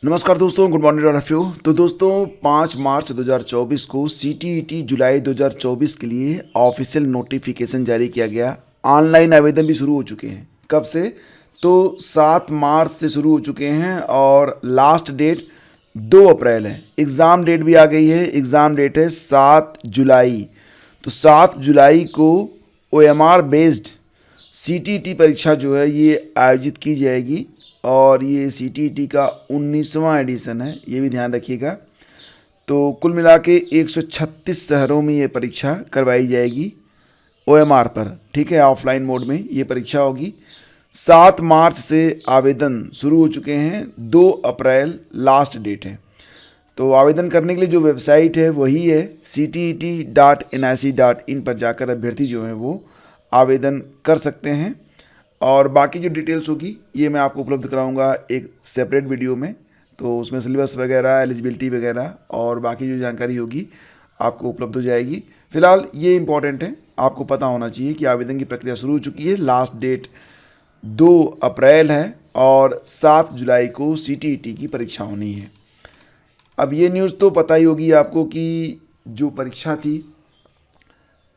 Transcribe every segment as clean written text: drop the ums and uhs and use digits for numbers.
नमस्कार दोस्तों, good morning all of you. तो दोस्तों 5 मार्च 2024 को सीटीईटी जुलाई 2024 के लिए ऑफिशियल नोटिफिकेशन जारी किया गया। ऑनलाइन आवेदन भी शुरू हो चुके हैं। कब से? तो 7 मार्च से शुरू हो चुके हैं और लास्ट डेट 2 अप्रैल है। एग्ज़ाम डेट भी आ गई है। एग्ज़ाम डेट है 7 जुलाई। तो 7 जुलाई को ओएमआर बेस्ड सीटीईटी परीक्षा जो है ये आयोजित की जाएगी और ये सीटीईटी का 19वां एडिशन है, ये भी ध्यान रखिएगा। तो कुल मिला के 136 शहरों में ये परीक्षा करवाई जाएगी ओएमआर पर, ठीक है। ऑफलाइन मोड में ये परीक्षा होगी। 7 मार्च से आवेदन शुरू हो चुके हैं, 2 अप्रैल लास्ट डेट है। तो आवेदन करने के लिए जो वेबसाइट है वही है ctet.nic.in पर जाकर अभ्यर्थी जो हैं वो आवेदन कर सकते हैं। और बाकी जो डिटेल्स होगी ये मैं आपको उपलब्ध कराऊंगा एक सेपरेट वीडियो में। तो उसमें सिलेबस वगैरह, एलिजिबिलिटी वगैरह और बाकी जो जानकारी होगी आपको उपलब्ध हो जाएगी। फिलहाल ये इंपॉर्टेंट है, आपको पता होना चाहिए कि आवेदन की प्रक्रिया शुरू हो चुकी है। लास्ट डेट 2 अप्रैल है और 7 जुलाई को सीटीईटी की परीक्षा होनी है। अब ये न्यूज़ तो पता ही होगी आपको कि जो परीक्षा थी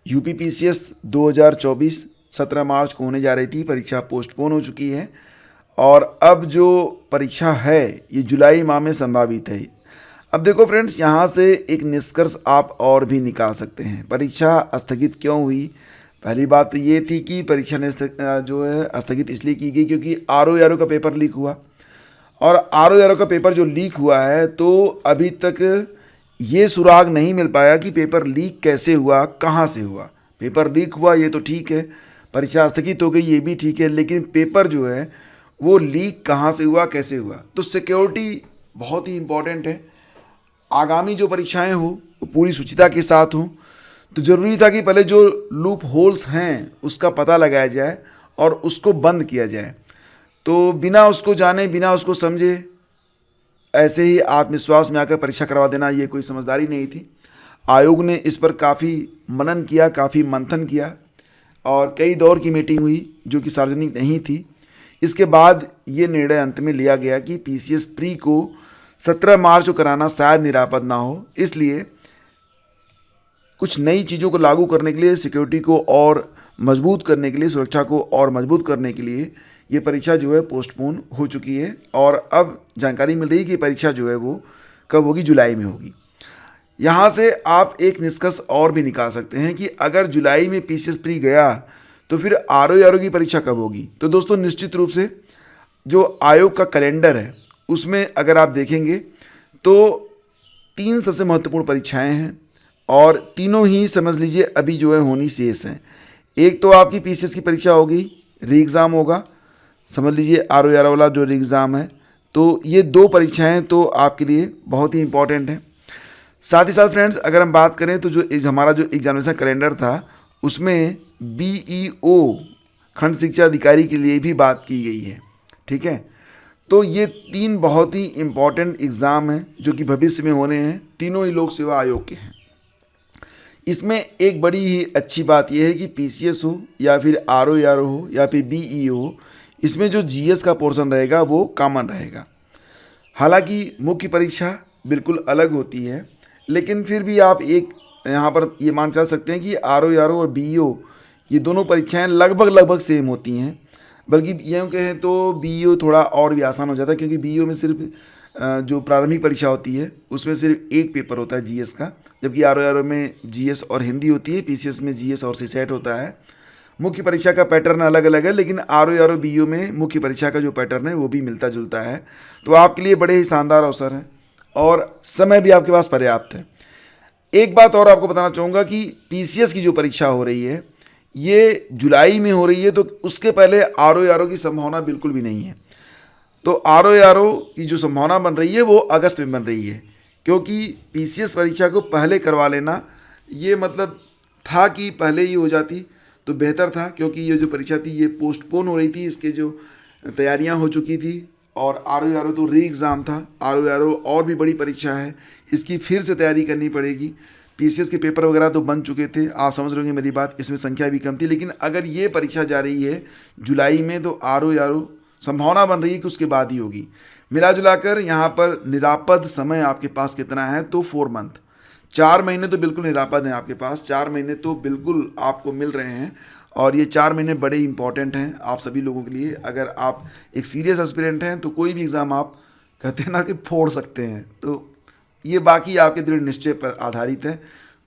यूपीपीसीएस 2024 17 मार्च को होने जा रही थी, परीक्षा पोस्टपोन हो चुकी है और अब जो परीक्षा है ये जुलाई माह में संभावित है। अब देखो फ्रेंड्स, यहाँ से एक निष्कर्ष आप और भी निकाल सकते हैं। परीक्षा स्थगित क्यों हुई? पहली बात तो ये थी कि परीक्षा ने जो है स्थगित इसलिए की गई क्योंकि आरओ का पेपर लीक हुआ। और आरओ का पेपर जो लीक हुआ है तो अभी तक ये सुराग नहीं मिल पाया कि पेपर लीक कैसे हुआ, कहाँ से हुआ। पेपर लीक हुआ ये तो ठीक है, परीक्षा स्थगित हो गई ये भी ठीक है, लेकिन पेपर जो है वो लीक कहाँ से हुआ, कैसे हुआ। तो सिक्योरिटी बहुत ही इम्पोर्टेंट है। आगामी जो परीक्षाएं हो वो पूरी शुचिता के साथ हों। तो ज़रूरी था कि पहले जो लूप होल्स हैं उसका पता लगाया जाए और उसको बंद किया जाए। तो बिना उसको जाने, बिना उसको समझे ऐसे ही आत्मविश्वास में आकर परीक्षा करवा देना ये कोई समझदारी नहीं थी। आयोग ने इस पर काफ़ी मनन किया, काफ़ी मंथन किया और कई दौर की मीटिंग हुई जो कि सार्वजनिक नहीं थी। इसके बाद ये निर्णय अंत में लिया गया कि पीसीएस प्री को 17 मार्च को कराना शायद निरापद ना हो, इसलिए कुछ नई चीज़ों को लागू करने के लिए, सिक्योरिटी को और मजबूत करने के लिए, सुरक्षा को और मजबूत करने के लिए ये परीक्षा जो है पोस्टपोन हो चुकी है। और अब जानकारी मिल रही है कि परीक्षा जो है वो कब होगी, जुलाई में होगी। यहाँ से आप एक निष्कर्ष और भी निकाल सकते हैं कि अगर जुलाई में पीसीएस प्री गया तो फिर आरओ की परीक्षा कब होगी। तो दोस्तों निश्चित रूप से जो आयोग का कैलेंडर है उसमें अगर आप देखेंगे तो 3 सबसे महत्वपूर्ण परीक्षाएं हैं और तीनों ही समझ लीजिए अभी जो है होनी शेष हैं। एक तो आपकी पीसीएस की परीक्षा होगी, री एग्ज़ाम होगा, समझ लीजिए आरओ वाला जो री एग्ज़ाम है। तो ये 2 परीक्षाएं तो आपके लिए बहुत ही इंपॉर्टेंट हैं। साथ ही साथ फ्रेंड्स अगर हम बात करें तो जो हमारा जो एग्जामिनेशन कैलेंडर था उसमें बीईओ खंड शिक्षा अधिकारी के लिए भी बात की गई है, ठीक है। तो ये 3 बहुत ही इम्पॉर्टेंट एग्ज़ाम हैं जो कि भविष्य में होने हैं, तीनों ही लोक सेवा आयोग के हैं। इसमें एक बड़ी ही अच्छी बात यह है कि पीसीएस हो या फिर आरओ हो या फिर बीईओ हो, इसमें जो जीएस का पोर्शन रहेगा वो कॉमन रहेगा। हालांकि मुख्य परीक्षा बिल्कुल अलग होती है, लेकिन फिर भी आप एक यहाँ पर ये मान चल सकते हैं कि आरओ और बीईओ ये दोनों परीक्षाएं लगभग सेम होती हैं। बल्कि यूँ कहें तो बीईओ थोड़ा और भी आसान हो जाता है क्योंकि बीईओ में सिर्फ जो प्रारंभिक परीक्षा होती है उसमें सिर्फ एक पेपर होता है जीएस का, जबकि आरओ में जीएस और हिंदी होती है, पीसीएस में जीएस और सीसेट होता है। मुख्य परीक्षा का पैटर्न अलग अलग है, लेकिन आरओ बीईओ में मुख्य परीक्षा का जो पैटर्न है वो भी मिलता जुलता है। तो आपके लिए बड़े ही शानदार अवसर है और समय भी आपके पास पर्याप्त है। एक बात और आपको बताना चाहूँगा कि पीसीएस की जो परीक्षा हो रही है ये जुलाई में हो रही है, तो उसके पहले आरओ की संभावना बिल्कुल भी नहीं है। तो आरओ की जो संभावना बन रही है वो अगस्त में बन रही है, क्योंकि पीसीएस परीक्षा को पहले करवा लेना ये मतलब था कि पहले ही हो जाती तो बेहतर था, क्योंकि ये जो परीक्षा थी ये पोस्टपोन हो रही थी, इसके जो तैयारियां हो चुकी थी। और आरओ तो री एग्ज़ाम था, आरओ और भी बड़ी परीक्षा है, इसकी फिर से तैयारी करनी पड़ेगी। पीसीएस के पेपर वगैरह तो बन चुके थे, आप समझ रहे होंगे मेरी बात, इसमें संख्या भी कम थी। लेकिन अगर ये परीक्षा जा रही है जुलाई में तो आरओ संभावना बन रही है कि उसके बाद ही होगी। मिला जुलाकर यहाँ पर निरापद समय आपके पास कितना है, तो 4 मंथ, 4 महीने तो बिल्कुल निरापद हैं आपके पास, 4 महीने तो बिल्कुल आपको मिल रहे हैं। और ये 4 महीने बड़े इंपॉर्टेंट हैं आप सभी लोगों के लिए। अगर आप एक सीरियस एस्पिरेंट हैं तो कोई भी एग्ज़ाम आप कहते हैं ना कि फोड़ सकते हैं। तो ये बाकी आपके दृढ़ निश्चय पर आधारित है।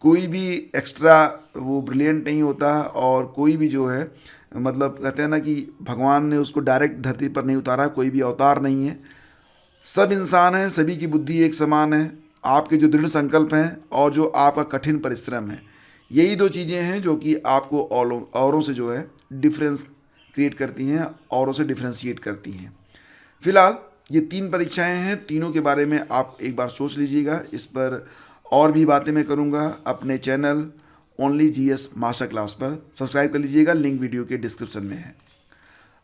कोई भी एक्स्ट्रा वो ब्रिलियंट नहीं होता, और कोई भी जो है मतलब कहते हैं ना कि भगवान ने उसको डायरेक्ट धरती पर नहीं उतारा, कोई भी अवतार नहीं है। सब इंसान हैं, सभी की बुद्धि एक समान है। आपके जो दृढ़ संकल्प हैं और जो आपका कठिन परिश्रम है, यही 2 चीज़ें हैं जो कि आपको औरों से जो है डिफरेंस क्रिएट करती हैं, औरों से डिफ्रेंशिएट करती हैं। फिलहाल ये 3 परीक्षाएं हैं, तीनों के बारे में आप एक बार सोच लीजिएगा। इस पर और भी बातें मैं करूँगा अपने channel only GS master class पर। सब्सक्राइब कर लीजिएगा, लिंक वीडियो के डिस्क्रिप्शन में है।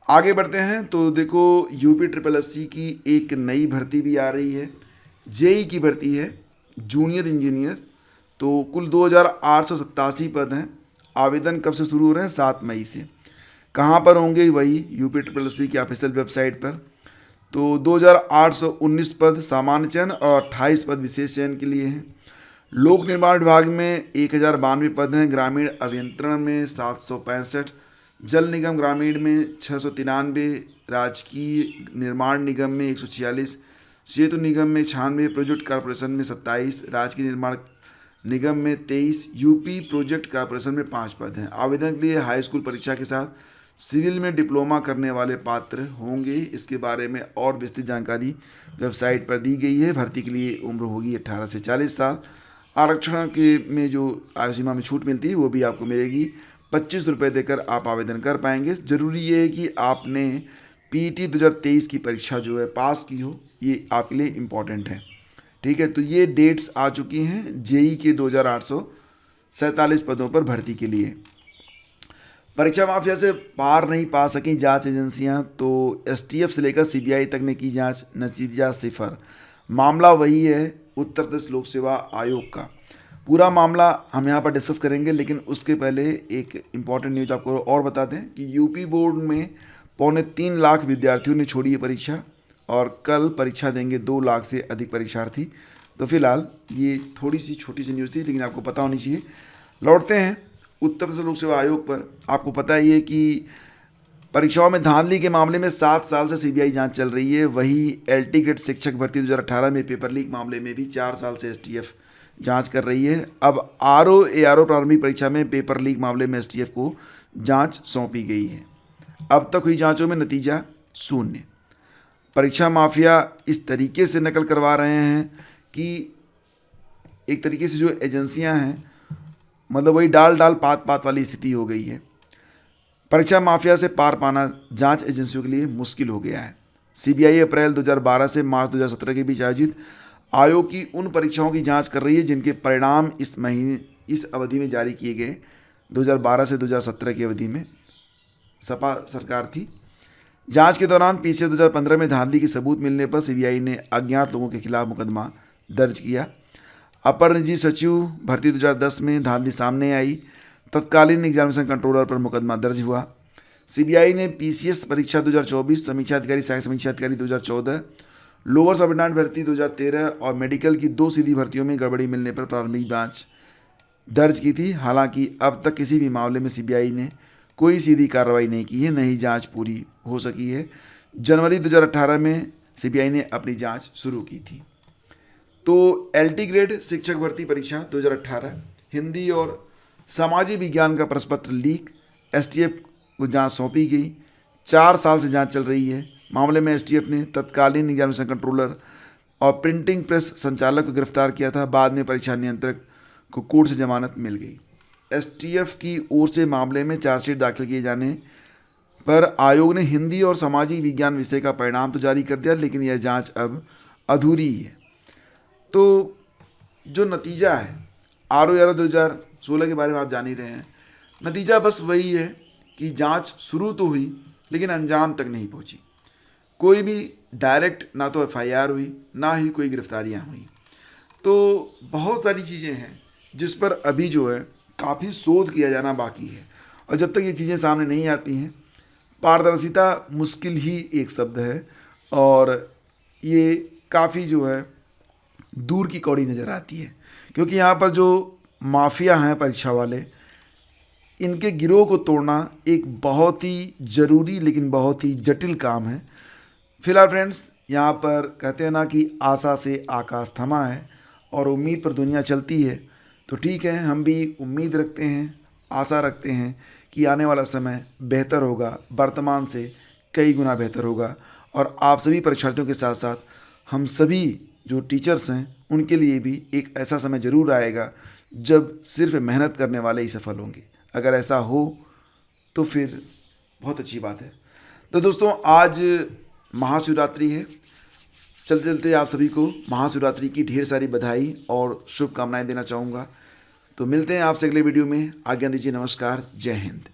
आगे बढ़ते हैं तो देखो, यूपी ट्रिपल एससी की एक नई भर्ती भी आ रही है, जेई की भर्ती है, जूनियर इंजीनियर। तो कुल 2887 पद हैं। आवेदन कब से शुरू हो रहे हैं? 7 मई से। कहाँ पर होंगे? वही यूपी ट्रिपल एससी की ऑफिशियल वेबसाइट पर। तो 2819 पद सामान्य चयन और 28 पद विशेष चयन के लिए हैं। लोक निर्माण विभाग में 1092 पद हैं, ग्रामीण अभियंत्रण में 765, जल निगम ग्रामीण में 693, राजकीय निर्माण निगम में 146, सेतु निगम में 96, प्रोजेक्ट कॉरपोरेशन में 27, राजकीय निर्माण निगम में 23, यूपी प्रोजेक्ट कॉरपोरेशन में 5 पद हैं। आवेदन के लिए हाई स्कूल परीक्षा के साथ सिविल में डिप्लोमा करने वाले पात्र होंगे। इसके बारे में और विस्तृत जानकारी वेबसाइट पर दी गई है। भर्ती के लिए उम्र होगी 18 से 40 साल। आरक्षण के में जो आयु सीमा में छूट मिलती है वो भी आपको मिलेगी। 25 रुपये देकर आप आवेदन कर पाएंगे। ज़रूरी ये है कि आपने पीटी 2023 की परीक्षा जो है पास की हो, ये आपके लिए इम्पॉर्टेंट है। ठीक है, तो ये डेट्स आ चुकी हैं जेई के 2847 पदों पर भर्ती के लिए। परीक्षा माफिया से पार नहीं पा सकी जांच एजेंसियां, तो एसटीएफ से लेकर सीबीआई तक ने की जांच, नतीजा सिफर। मामला वही है उत्तर प्रदेश लोक सेवा आयोग का। पूरा मामला हम यहाँ पर डिस्कस करेंगे, लेकिन उसके पहले एक इम्पॉर्टेंट न्यूज़ आपको और बता दें कि यूपी बोर्ड में 3.25 लाख विद्यार्थियों ने छोड़ी है परीक्षा, और कल परीक्षा देंगे 2 लाख से अधिक परीक्षार्थी। तो फिलहाल ये थोड़ी सी छोटी सी न्यूज़ थी, लेकिन आपको पता होनी चाहिए। लौटते हैं उत्तर प्रदेश लोक सेवा आयोग पर। आपको पता ही है कि परीक्षाओं में धांधली के मामले में 7 साल से सीबीआई जांच चल रही है। वही एलटी ग्रेड शिक्षक भर्ती 2018 में पेपर लीक मामले में भी 4 साल से एसटीएफ जांच कर रही है। अब आरओ एआरओ प्रारंभिक परीक्षा में पेपर लीक मामले में एसटीएफ को जांच सौंपी गई है। अब तक हुई जांचों में नतीजा 0। परीक्षा माफिया इस तरीके से नकल करवा रहे हैं कि एक तरीके से जो एजेंसियां हैं, मतलब वही डाल डाल पात पात वाली स्थिति हो गई है। परीक्षा माफिया से पार पाना जांच एजेंसियों के लिए मुश्किल हो गया है। सीबीआई अप्रैल 2012 से मार्च 2017 के बीच आयोजित आयोग की उन परीक्षाओं की जांच कर रही है जिनके परिणाम इस अवधि में जारी किए गए। 2012 से 2017 की अवधि में सपा सरकार थी। जांच के दौरान पीसीए 2015 में धांधली के सबूत मिलने पर सीबीआई ने अज्ञात लोगों के खिलाफ मुकदमा दर्ज किया। अपर निजी सचिव भर्ती 2010 में धांधली सामने आई। तत्कालीन एग्जामिनेशन कंट्रोलर पर मुकदमा दर्ज हुआ। सीबीआई ने पीसीएस परीक्षा 2024, समीक्षा अधिकारी सहायक समीक्षा अधिकारी 2014, लोअर सबऑर्डिनेट भर्ती 2013 और मेडिकल की 2 सीधी भर्तियों में गड़बड़ी मिलने पर प्रारंभिक जांच दर्ज की थी। हालांकि अब तक किसी भी मामले में सीबीआई ने कोई सीधी कार्रवाई नहीं की है, न ही जांच पूरी हो सकी है। जनवरी 2018 में सीबीआई ने अपनी जांच शुरू की थी। तो एलटी ग्रेड शिक्षक भर्ती परीक्षा 2018 हिंदी और सामाजिक विज्ञान का प्रश्न पत्र लीक, एसटीएफ को जांच सौंपी गई। 4 साल से जांच चल रही है। मामले में एसटीएफ ने तत्कालीन एग्जामिनेशन कंट्रोलर और प्रिंटिंग प्रेस संचालक को गिरफ्तार किया था। बाद में परीक्षा नियंत्रक को कोर्ट से जमानत मिल गई। एसटीएफ की ओर से मामले में चार्जशीट दाखिल किए जाने पर आयोग ने हिंदी और सामाजिक विज्ञान विषय का परिणाम तो जारी कर दिया, लेकिन यह जाँच अब अधूरी है। तो जो नतीजा है आरओ 2016 के बारे में आप जान ही रहे हैं। नतीजा बस वही है कि जांच शुरू तो हुई, लेकिन अंजाम तक नहीं पहुंची। कोई भी डायरेक्ट ना तो एफआईआर हुई, ना ही कोई गिरफ्तारियां हुई। तो बहुत सारी चीज़ें हैं जिस पर अभी जो है काफ़ी शोध किया जाना बाकी है, और जब तक ये चीज़ें सामने नहीं आती हैं, पारदर्शिता मुश्किल ही एक शब्द है। और ये काफ़ी जो है दूर की कौड़ी नज़र आती है, क्योंकि यहाँ पर जो माफिया हैं परीक्षा वाले, इनके गिरोह को तोड़ना एक बहुत ही ज़रूरी लेकिन बहुत ही जटिल काम है। फिलहाल फ्रेंड्स, यहाँ पर कहते हैं ना कि आशा से आकाश थमा है और उम्मीद पर दुनिया चलती है। तो ठीक है, हम भी उम्मीद रखते हैं, आशा रखते हैं कि आने वाला समय बेहतर होगा, वर्तमान से कई गुना बेहतर होगा। और आप सभी परीक्षार्थियों के साथ साथ हम सभी जो टीचर्स हैं उनके लिए भी एक ऐसा समय ज़रूर आएगा जब सिर्फ मेहनत करने वाले ही सफल होंगे। अगर ऐसा हो तो फिर बहुत अच्छी बात है। तो दोस्तों, आज महाशिवरात्रि है। चलते चलते आप सभी को महाशिवरात्रि की ढेर सारी बधाई और शुभकामनाएं देना चाहूँगा। तो मिलते हैं आपसे अगले वीडियो में। आज्ञा दीजिए, नमस्कार, जय हिंद।